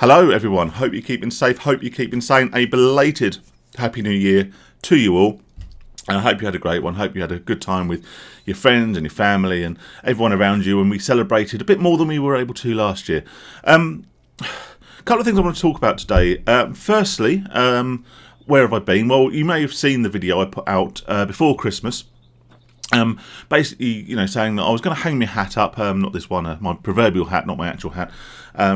Hello everyone, hope you're keeping safe, hope you're keeping sane. A belated Happy New Year to you all. And I hope you had a great one, hope you had a good time with your friends and your family and everyone around you, and we celebrated a bit more than we were able to last year. A couple of things I want to talk about today. Firstly, where have I been? Well, you may have seen the video I put out before Christmas. Basically, saying that I was going to hang my hat up, not this one, my proverbial hat, not my actual hat,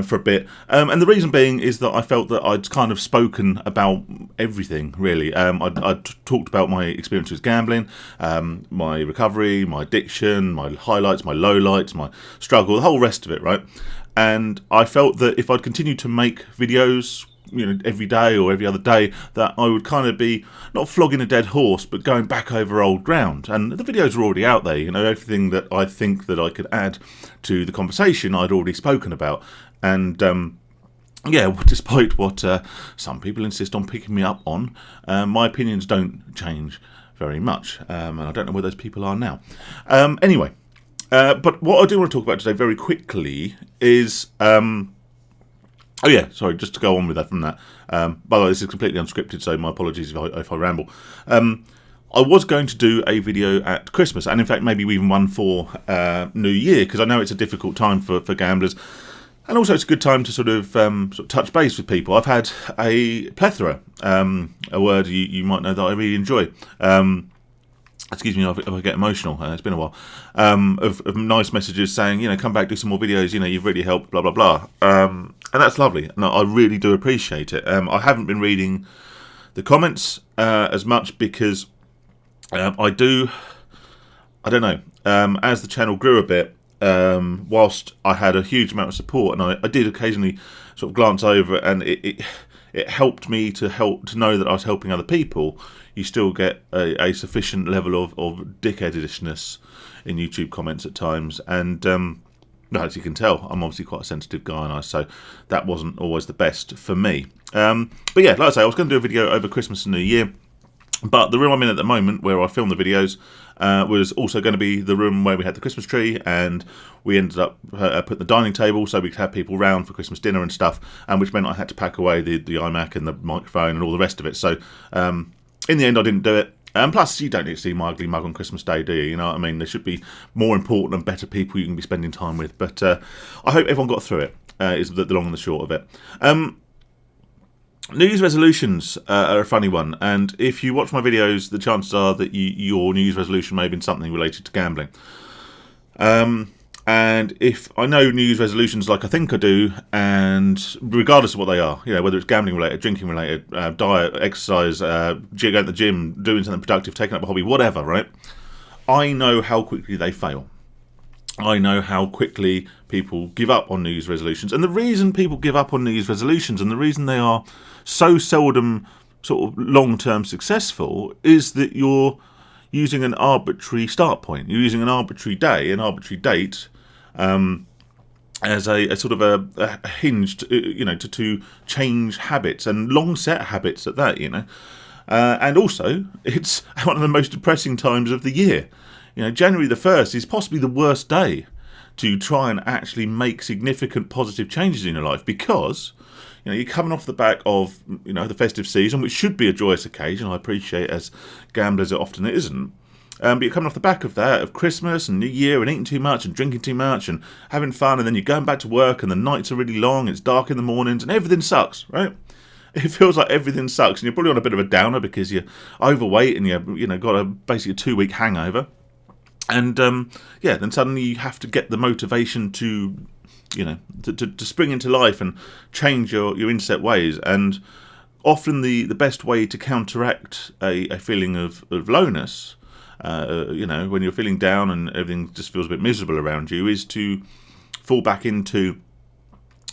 for a bit. And the reason being is that I felt that I'd kind of spoken about everything, really. I'd talked about my experience with gambling, my recovery, my addiction, my highlights, my lowlights, my struggle, the whole rest of it, right? And I felt that if I'd continued to make videos every day or every other day, that I would kind of be not flogging a dead horse, but going back over old ground. And the videos are already out there, everything that I think that I could add to the conversation I'd already spoken about. And despite what some people insist on picking me up on, my opinions don't change very much, and I don't know where those people are now. But what I do want to talk about today very quickly is just to go on with that from that. By the way, this is completely unscripted, so my apologies if I ramble. I was going to do a video at Christmas, and in fact maybe even one for New Year, because I know it's a difficult time for gamblers, and also it's a good time to sort of touch base with people. I've had a plethora, a word you might know that I really enjoy. Excuse me if I get emotional, it's been a while, of nice messages saying, come back, do some more videos, you've really helped, blah, blah, blah. And that's lovely, and I really do appreciate it. I haven't been reading the comments as much because I don't know, as the channel grew a bit, whilst I had a huge amount of support, and I did occasionally sort of glance over, and it helped me to know that I was helping other people. You still get a sufficient level of dickheadishness in YouTube comments at times, and as you can tell, I'm obviously quite a sensitive guy, and so that wasn't always the best for me. But yeah, like I say, I was going to do a video over Christmas and New Year, but the room I'm in at the moment, where I film the videos, was also going to be the room where we had the Christmas tree, and we ended up putting the dining table so we could have people round for Christmas dinner and stuff, and which meant I had to pack away the iMac and the microphone and all the rest of it. So in the end, I didn't do it. And plus, you don't need to see my ugly mug on Christmas Day, do you? You know what I mean? There should be more important and better people you can be spending time with. But I hope everyone got through it, is the long and the short of it. New Year's resolutions are a funny one. And if you watch my videos, the chances are that your New Year's resolution may have been something related to gambling. And if I know New Year's resolutions like I think I do, and regardless of what they are, whether it's gambling related, drinking related, diet, exercise, going to the gym, doing something productive, taking up a hobby, whatever, right? I know how quickly they fail. I know how quickly people give up on New Year's resolutions. And the reason people give up on New Year's resolutions, and the reason they are so seldom sort of long-term successful, is that you're using an arbitrary start point. You're using an arbitrary day, an arbitrary date, as a sort of a hinge to change habits, and long set habits at that, and also it's one of the most depressing times of the year. January the 1st is possibly the worst day to try and actually make significant positive changes in your life, because you're coming off the back of the festive season, which should be a joyous occasion. I appreciate, as gamblers often it isn't. But you're coming off the back of that, of Christmas and New Year, and eating too much and drinking too much and having fun, and then you're going back to work and the nights are really long, it's dark in the mornings, and everything sucks, right? It feels like everything sucks, and you're probably on a bit of a downer because you're overweight and you've got basically a 2-week hangover. And then suddenly you have to get the motivation to spring into life and change your inset ways. And often the best way to counteract a feeling of lowness, when you're feeling down and everything just feels a bit miserable around you, is to fall back into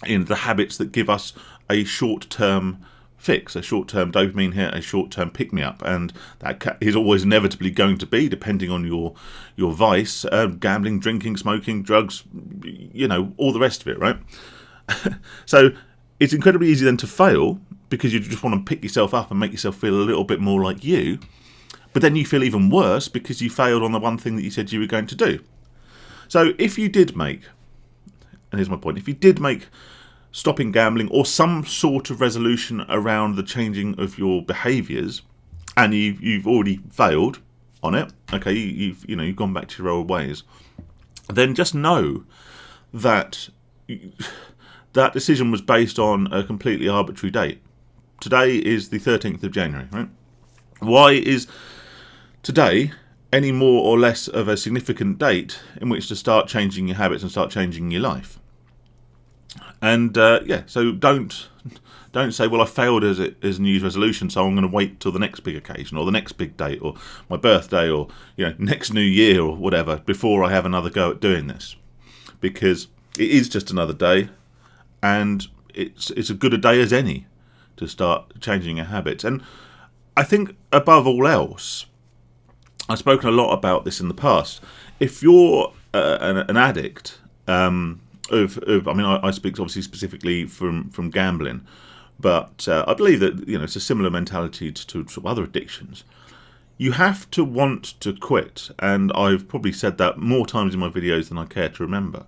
the habits that give us a short-term fix, a short-term dopamine hit, a short-term pick-me-up, and that is always inevitably going to be, depending on your vice, gambling, drinking, smoking, drugs, all the rest of it, right? So it's incredibly easy then to fail, because you just want to pick yourself up and make yourself feel a little bit more like you, but then you feel even worse because you failed on the one thing that you said you were going to do. So if you did make, and here's my point, if you did make stopping gambling or some sort of resolution around the changing of your behaviours, and you've already failed on it, okay, you've gone back to your old ways, then just know that that decision was based on a completely arbitrary date. Today is the 13th of January, right? Why is today any more or less of a significant date in which to start changing your habits and start changing your life? And so don't say, well, I failed as a New Year's resolution, so I'm going to wait till the next big occasion or the next big date or my birthday or next New Year or whatever before I have another go at doing this, because it is just another day, and it's as good a day as any to start changing your habits. And I think above all else, I've spoken a lot about this in the past. If you're an addict, I speak obviously specifically from gambling, but I believe that it's a similar mentality to sort of other addictions. You have to want to quit, and I've probably said that more times in my videos than I care to remember.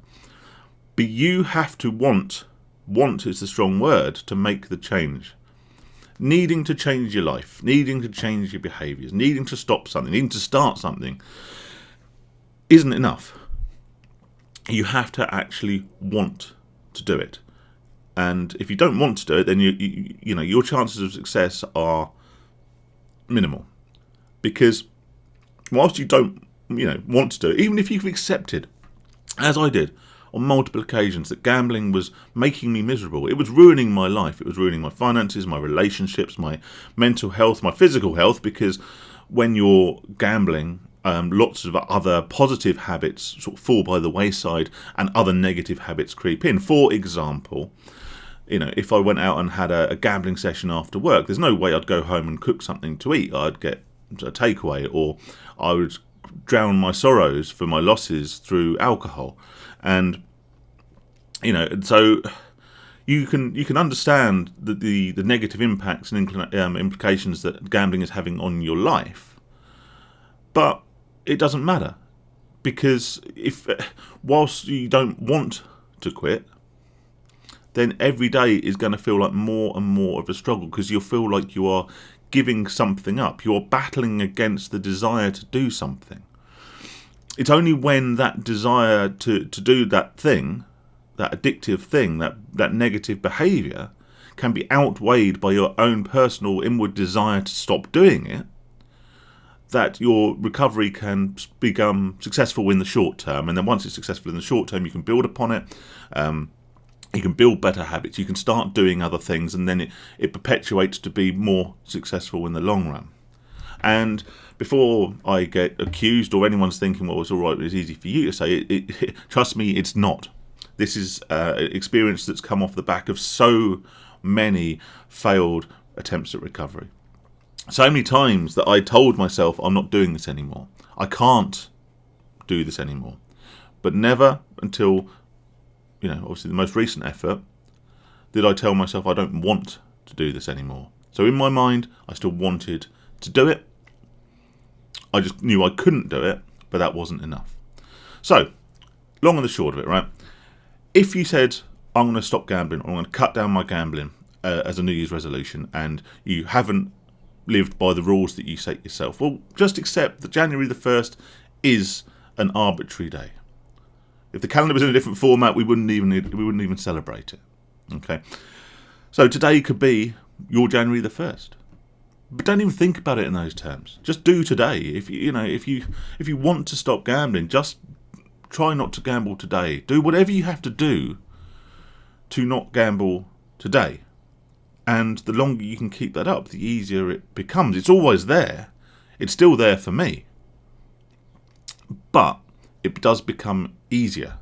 But you have to want is the strong word, to make the change. Needing to change your life, needing to change your behaviours, needing to stop something, needing to start something isn't enough. You have to actually want to do it. And if you don't want to do it, then your chances of success are minimal. Because whilst you don't want to do it, even if you've accepted, as I did on multiple occasions, that gambling was making me miserable, it was ruining my life, it was ruining my finances, my relationships, my mental health, my physical health, because when you're gambling, lots of other positive habits sort of fall by the wayside and other negative habits creep in. For example, if I went out and had a gambling session after work, there's no way I'd go home and cook something to eat. I'd get a takeaway, or I would drown my sorrows for my losses through alcohol. And so you can understand the negative impacts and implications that gambling is having on your life, but it doesn't matter, because whilst you don't want to quit, then every day is going to feel like more and more of a struggle, because you'll feel like you are giving something up. You're battling against the desire to do something. It's only when that desire to do that thing, that addictive thing, that negative behaviour, can be outweighed by your own personal inward desire to stop doing it, that your recovery can become successful in the short term. And then once it's successful in the short term, you can build upon it. You can build better habits. You can start doing other things, and then it perpetuates to be more successful in the long run. And before I get accused or anyone's thinking, well, it's all right, it's easy for you to say, trust me, it's not. This is an experience that's come off the back of so many failed attempts at recovery. So many times that I told myself, I'm not doing this anymore. I can't do this anymore. But never until, obviously the most recent effort, did I tell myself I don't want to do this anymore. So in my mind, I still wanted to do it. I just knew I couldn't do it, but that wasn't enough. So, long and the short of it, right? If you said, I'm going to stop gambling, or I'm going to cut down my gambling as a New Year's resolution, and you haven't lived by the rules that you set yourself, well, just accept that January the 1st is an arbitrary day. If the calendar was in a different format, we wouldn't even celebrate it. Okay? So today could be your January the 1st. But don't even think about it in those terms. Just do today. If you want to stop gambling, just try not to gamble today. Do whatever you have to do to not gamble today. And the longer you can keep that up, the easier it becomes. It's always there. It's still there for me. But it does become easier.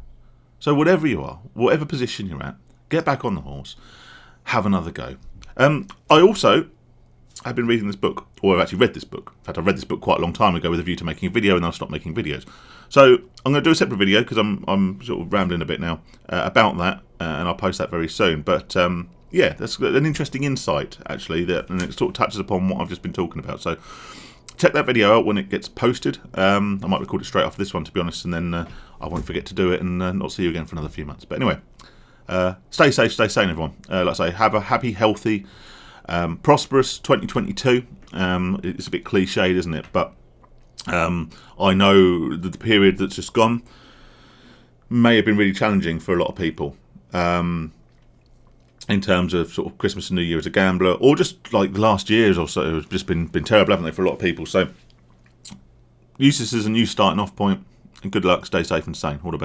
So whatever you are, whatever position you're at, get back on the horse, have another go. I've been reading this book, or I've actually read this book. In fact, I read this book quite a long time ago with a view to making a video, and then I stopped making videos. So I'm going to do a separate video, because I'm sort of rambling a bit now about that, and I'll post that very soon. But that's an interesting insight, actually, and it sort of touches upon what I've just been talking about. So check that video out when it gets posted. I might record it straight after this one, to be honest, and then I won't forget to do it and not see you again for another few months. But anyway, Stay safe, stay sane, everyone. Like I say, have a happy, healthy, prosperous 2022. It's a bit cliched, isn't it? But I know that the period that's just gone may have been really challenging for a lot of people. In terms of sort of Christmas and New Year as a gambler, or just like the last years or so, have just been terrible, haven't they, for a lot of people? So use this as a new starting off point, and good luck, stay safe and sane. All the best.